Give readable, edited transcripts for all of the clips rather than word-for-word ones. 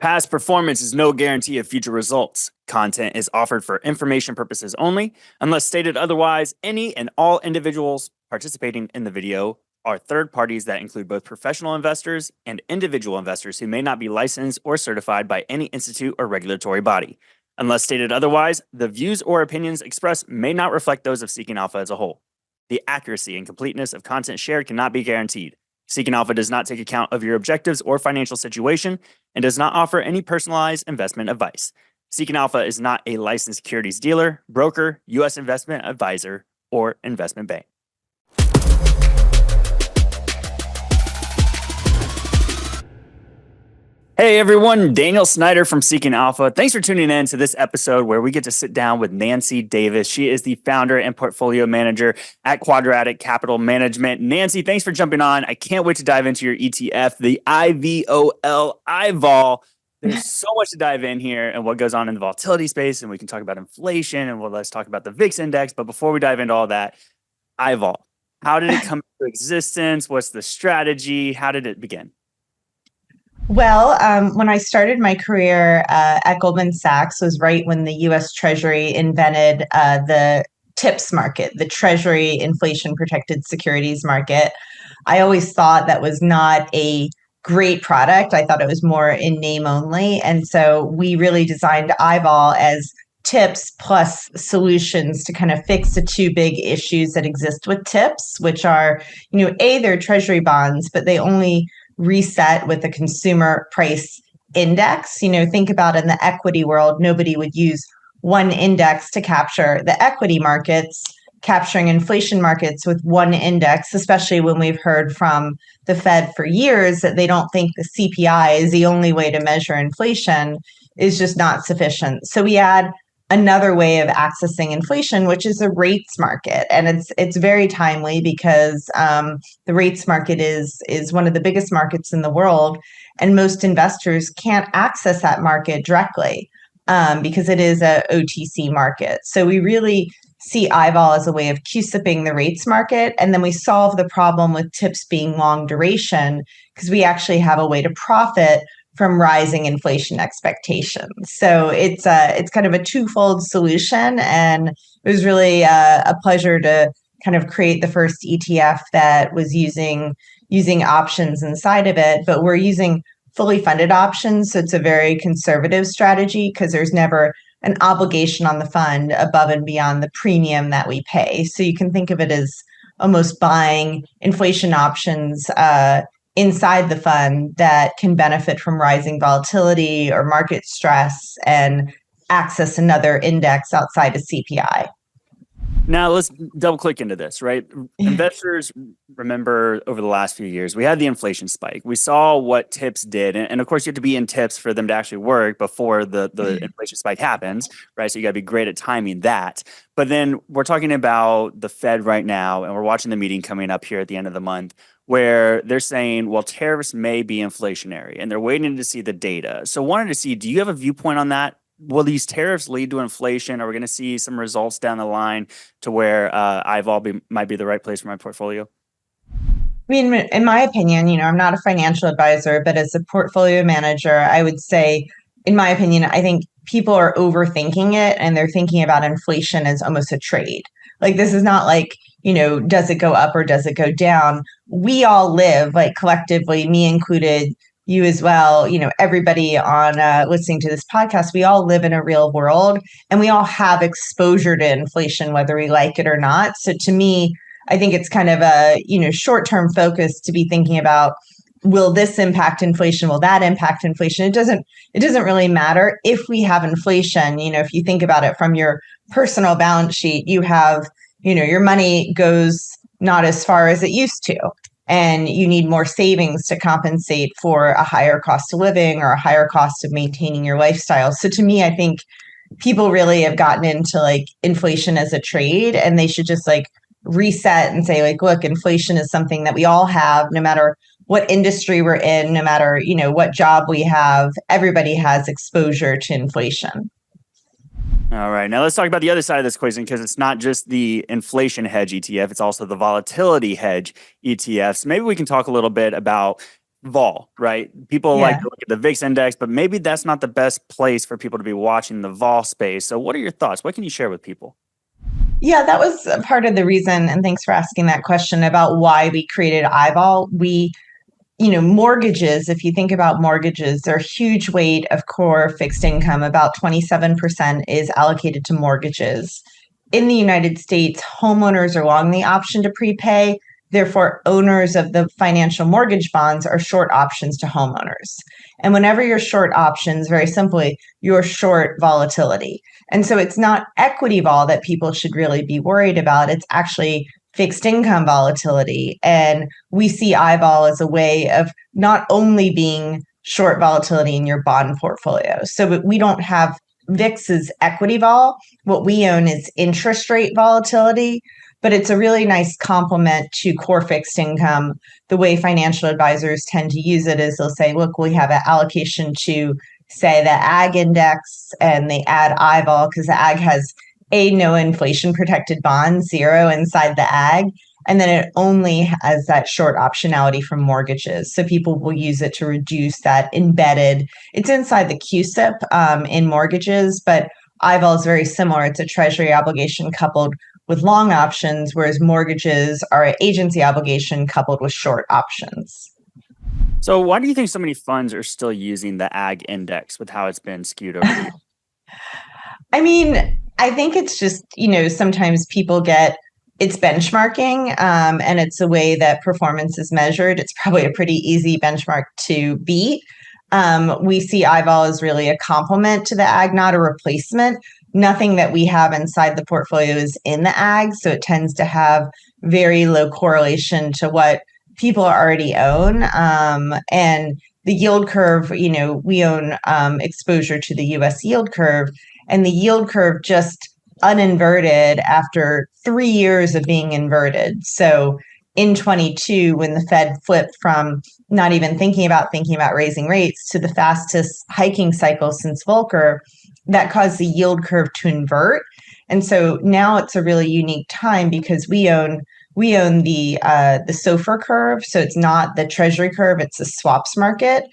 Past performance is no guarantee of future results. Content is offered for information purposes only. Unless stated otherwise, any and all individuals participating in the video are third parties that include both professional investors and individual investors who may not be licensed or certified by any institute or regulatory body. Unless stated otherwise, the views or opinions expressed may not reflect those of Seeking Alpha as a whole. The accuracy and completeness of content shared cannot be guaranteed. Seeking Alpha does not take account of your objectives or financial situation and does not offer any personalized investment advice. Seeking Alpha is not a licensed securities dealer, broker, U.S. investment advisor, or investment bank. Hey everyone, Daniel Snyder from Seeking Alpha. Thanks for tuning in to this episode where we get to sit down with Nancy Davis. She is the founder and portfolio manager at Quadratic Capital Management. Nancy, thanks for jumping on. I can't wait to dive into your ETF, the IVOL. There's so much to dive in here and what goes on in the volatility space, and we can talk about inflation and let's talk about the VIX index. But before we dive into all that, IVOL, how did it come into existence? What's the strategy? How did it begin? Well, when I started my career at Goldman Sachs was right when the U.S. Treasury invented the TIPS market, the Treasury Inflation Protected Securities market. I always thought that was not a great product. I thought it was more in name only. And so we really designed IVOL as TIPS plus solutions to kind of fix the two big issues that exist with TIPS, which are, they're Treasury bonds, but they only reset with the consumer price index. Think about in the equity world, nobody would use one index to capture the equity markets, capturing inflation markets with one index, especially when we've heard from the Fed for years that they don't think the CPI is the only way to measure inflation, is just not sufficient. So we add another way of accessing inflation, which is a rates market. And it's very timely because the rates market is one of the biggest markets in the world. And most investors can't access that market directly because it is a OTC market. So we really see IVOL as a way of CUSIPing the rates market. And then we solve the problem with TIPS being long duration because we actually have a way to profit from rising inflation expectations. So it's kind of a twofold solution, and it was really a pleasure to kind of create the first ETF that was using options inside of it. But we're using fully funded options, so it's a very conservative strategy because there's never an obligation on the fund above and beyond the premium that we pay. So you can think of it as almost buying inflation options inside the fund that can benefit from rising volatility or market stress and access another index outside of CPI. Now let's double click into this, right? Investors remember over the last few years, we had the inflation spike. We saw what TIPS did. And of course, you have to be in TIPS for them to actually work before the inflation spike happens, right? So you got to be great at timing that. But then we're talking about the Fed right now, and we're watching the meeting coming up here at the end of the month, where they're saying, well, tariffs may be inflationary, and they're waiting to see the data. So wanted to see, do you have a viewpoint on that? Will these tariffs lead to inflation? Are we going to see some results down the line to where IVOL might be the right place for my portfolio? I mean, in my opinion, I'm not a financial advisor, but as a portfolio manager, I would say, in my opinion, I think people are overthinking it, and they're thinking about inflation as almost a trade. Like, this is not like, does it go up or does it go down? We all live, like, collectively, me included, you as well, everybody on listening to this podcast, we all live in a real world, and we all have exposure to inflation, whether we like it or not. So to me, I think it's kind of a, short-term focus to be thinking about, will this impact inflation? Will that impact inflation? It doesn't really matter if we have inflation. If you think about it from your personal balance sheet, you have, your money goes not as far as it used to, and you need more savings to compensate for a higher cost of living or a higher cost of maintaining your lifestyle. So to me, I think people really have gotten into like inflation as a trade, and they should just like reset and say, like, look, inflation is something that we all have, no matter what industry we're in, no matter, what job we have, everybody has exposure to inflation. All right. Now let's talk about the other side of this equation, because it's not just the inflation hedge ETF, it's also the volatility hedge ETFs. Maybe we can talk a little bit about vol, right? People like Yeah. to look at the VIX index, but maybe that's not the best place for people to be watching the vol space. So, what are your thoughts? What can you share with people? Yeah, that was a part of the reason, and thanks for asking that question about why we created IVOL. Mortgages, if you think about mortgages, they're a huge weight of core fixed income. About 27% is allocated to mortgages. In the United States, homeowners are long the option to prepay. Therefore, owners of the financial mortgage bonds are short options to homeowners. And whenever you're short options, very simply, you're short volatility. And so it's not equity vol that people should really be worried about. It's actually fixed income volatility. And we see IVOL as a way of not only being short volatility in your bond portfolio. So we don't have VIX's equity vol. What we own is interest rate volatility, but it's a really nice complement to core fixed income. The way financial advisors tend to use it is they'll say, look, we have an allocation to, say, the ag index, and they add IVOL because the ag has no inflation protected bond, zero inside the ag. And then it only has that short optionality from mortgages. So people will use it to reduce that embedded. It's inside the QSIP in mortgages, but IVOL is very similar. It's a treasury obligation coupled with long options, whereas mortgages are an agency obligation coupled with short options. So, why do you think so many funds are still using the ag index with how it's been skewed over the years? I mean, I think it's just, sometimes people get it's benchmarking, and it's a way that performance is measured. It's probably a pretty easy benchmark to beat. We see IVOL as really a complement to the ag, not a replacement. Nothing that we have inside the portfolio is in the ag, so it tends to have very low correlation to what people already own. And the yield curve, we own exposure to the US yield curve, and the yield curve just uninverted after 3 years of being inverted. So in 22, when the Fed flipped from not even thinking about raising rates to the fastest hiking cycle since Volcker, that caused the yield curve to invert. And so now it's a really unique time because we own the SOFR curve, so it's not the Treasury curve; it's the swaps market,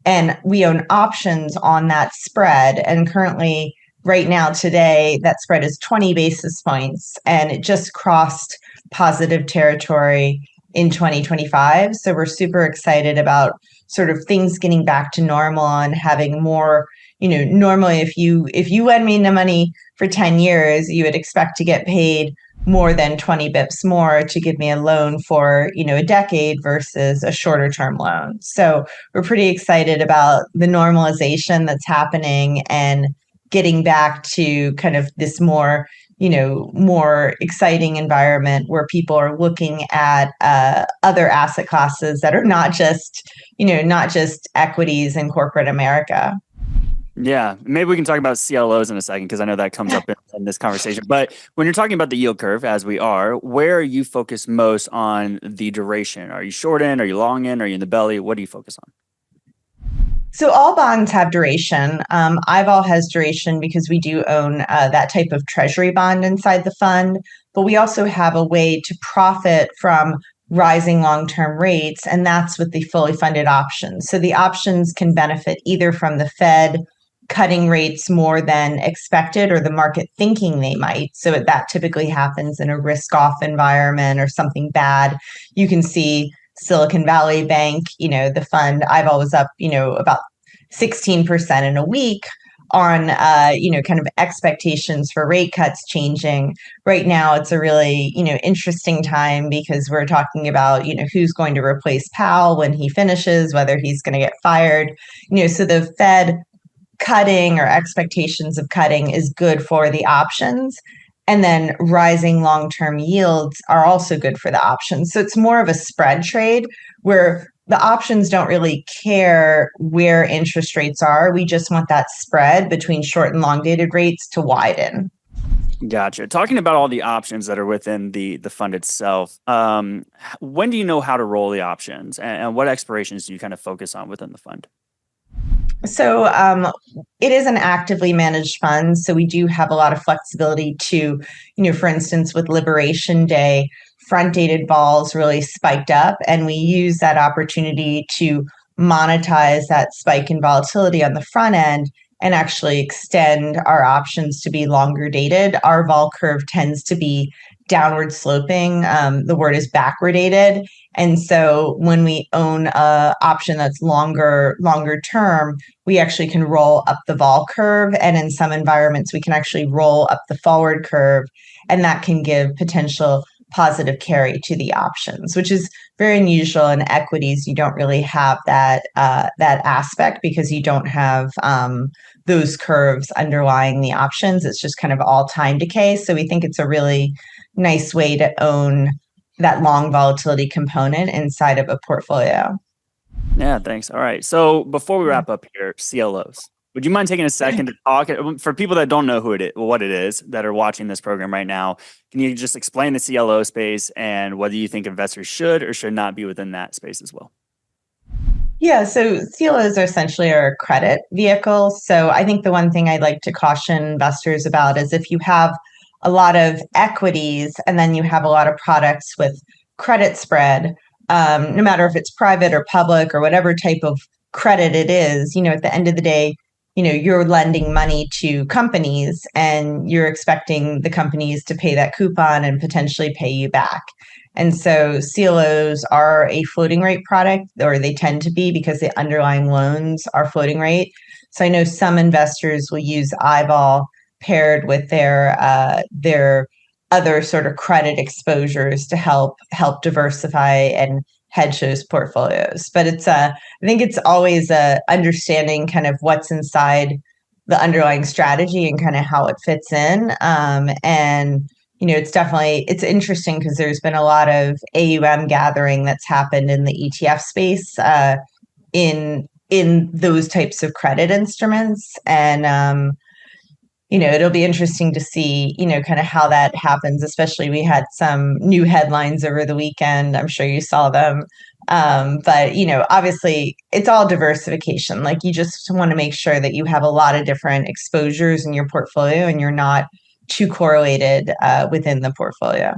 and we own options on that spread. And currently, right now, today, that spread is 20 basis points, and it just crossed positive territory in 2025. So we're super excited about sort of things getting back to normal and having more. Normally if you lend me the money for 10 years, you would expect to get paid more than 20 bips more to give me a loan for, a decade versus a shorter term loan. So we're pretty excited about the normalization that's happening and getting back to kind of this more exciting environment where people are looking at other asset classes that are not just equities in corporate America. Yeah, maybe we can talk about CLOs in a second because I know that comes up in this conversation. But when you're talking about the yield curve, as we are, where are you focused most on the duration? Are you short end? Are you long end? Are you in the belly? What do you focus on? So all bonds have duration. IVOL has duration because we do own that type of treasury bond inside the fund, but we also have a way to profit from rising long-term rates, and that's with the fully funded options. So the options can benefit either from the Fed cutting rates more than expected or the market thinking they might. So that typically happens in a risk-off environment or something bad. You can see Silicon Valley Bank, the fund, IVOL was up, about 16% in a week on, kind of expectations for rate cuts changing. Right now, it's a really, interesting time because we're talking about, who's going to replace Powell when he finishes, whether he's going to get fired. So the Fed cutting or expectations of cutting is good for the options. And then rising long-term yields are also good for the options. So it's more of a spread trade where the options don't really care where interest rates are. We just want that spread between short and long dated rates to widen. Gotcha. Talking about all the options that are within the fund itself, when do you know how to roll the options and what expirations do you kind of focus on within the fund? So it is an actively managed fund. So we do have a lot of flexibility to, for instance, with Liberation Day, front dated vols really spiked up, and we use that opportunity to monetize that spike in volatility on the front end and actually extend our options to be longer dated. Our vol curve tends to be downward sloping. The word is backwardated. And so when we own a option that's longer term, we actually can roll up the vol curve. And in some environments, we can actually roll up the forward curve. And that can give potential positive carry to the options, which is very unusual in equities. You don't really have that aspect because you don't have those curves underlying the options. It's just kind of all time decay. So we think it's a really nice way to own that long volatility component inside of a portfolio. Yeah, thanks. All right. So before we wrap up here, CLOs. Would you mind taking a second to talk for people that don't know what it is that are watching this program right now? Can you just explain the CLO space and whether you think investors should or should not be within that space as well? Yeah, so CLOs are essentially our credit vehicles. So I think the one thing I'd like to caution investors about is if you have a lot of equities and then you have a lot of products with credit spread, no matter if it's private or public or whatever type of credit it is, at the end of the day, you're lending money to companies and you're expecting the companies to pay that coupon and potentially pay you back. And so CLOs are a floating rate product, or they tend to be because the underlying loans are floating rate. So I know some investors will use IVOL paired with their other sort of credit exposures to help diversify and hedge those portfolios. But I think it's always understanding kind of what's inside the underlying strategy and kind of how it fits in. And it's interesting because there's been a lot of AUM gathering that's happened in the ETF space in those types of credit instruments. And it'll be interesting to see, kind of how that happens, especially we had some new headlines over the weekend. I'm sure you saw them. But, obviously it's all diversification. Like you just want to make sure that you have a lot of different exposures in your portfolio and you're not too correlated within the portfolio.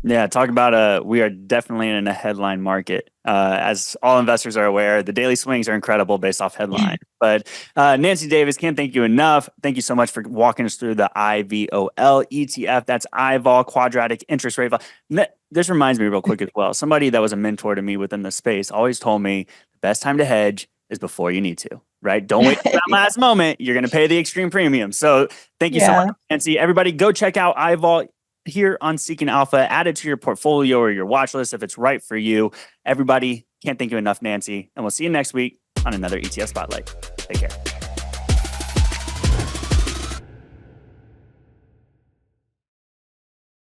Yeah, talk about we are definitely in a headline market. As all investors are aware, the daily swings are incredible based off headline. But Nancy Davis, can't thank you enough. Thank you so much for walking us through the IVOL ETF. That's IVOL, Quadratic Interest Rate. This reminds me real quick as well. Somebody that was a mentor to me within the space always told me the best time to hedge is before you need to, right? Don't wait for that last moment. You're going to pay the extreme premium. So thank you so much, Nancy. Everybody go check out IVOL here on Seeking Alpha. Add it to your portfolio or your watch list if it's right for you. Everybody, can't thank you enough, Nancy. And we'll see you next week on another ETF Spotlight. Take care.